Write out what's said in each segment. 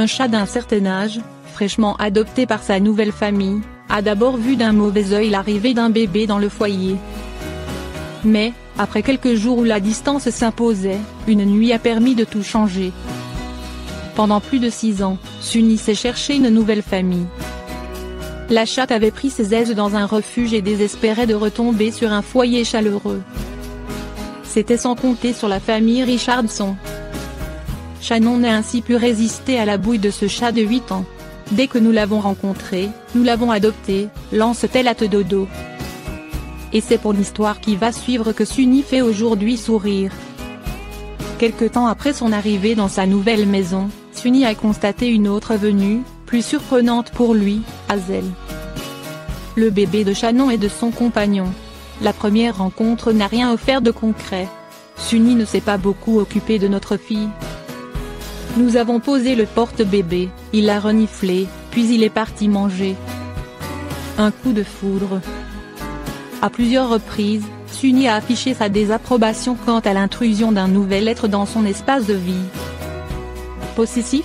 Un chat d'un certain âge, fraîchement adopté par sa nouvelle famille, a d'abord vu d'un mauvais œil l'arrivée d'un bébé dans le foyer. Mais, après quelques jours où la distance s'imposait, une nuit a permis de tout changer. Pendant plus de 6 ans, Sunny s'est cherché une nouvelle famille. La chatte avait pris ses aises dans un refuge et désespérait de retomber sur un foyer chaleureux. C'était sans compter sur la famille Richardson. Shannon n'a ainsi pu résister à la bouille de ce chat de 8 ans. Dès que nous l'avons rencontré, nous l'avons adopté, lance-t-elle à Dodo. Et c'est pour l'histoire qui va suivre que Sunny fait aujourd'hui sourire. Quelque temps après son arrivée dans sa nouvelle maison, Sunny a constaté une autre venue, plus surprenante pour lui, Hazel. Le bébé de Shannon et de son compagnon. La première rencontre n'a rien offert de concret. Sunny ne s'est pas beaucoup occupé de notre fille. Nous avons posé le porte-bébé, il a reniflé, puis il est parti manger. Un coup de foudre. À plusieurs reprises, Sunny a affiché sa désapprobation quant à l'intrusion d'un nouvel être dans son espace de vie. Possessif?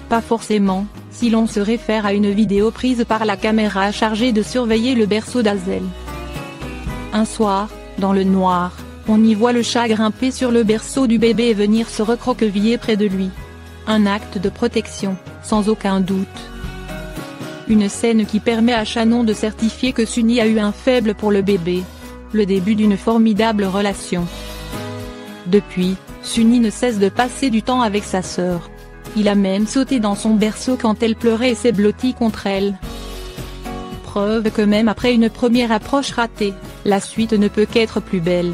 Pas forcément, si l'on se réfère à une vidéo prise par la caméra chargée de surveiller le berceau d'Hazel. Un soir, dans le noir, on y voit le chat grimper sur le berceau du bébé et venir se recroqueviller près de lui. Un acte de protection, sans aucun doute. Une scène qui permet à Shannon de certifier que Sunny a eu un faible pour le bébé. Le début d'une formidable relation. Depuis, Sunny ne cesse de passer du temps avec sa sœur. Il a même sauté dans son berceau quand elle pleurait et s'est blotti contre elle. Preuve que même après une première approche ratée, la suite ne peut qu'être plus belle.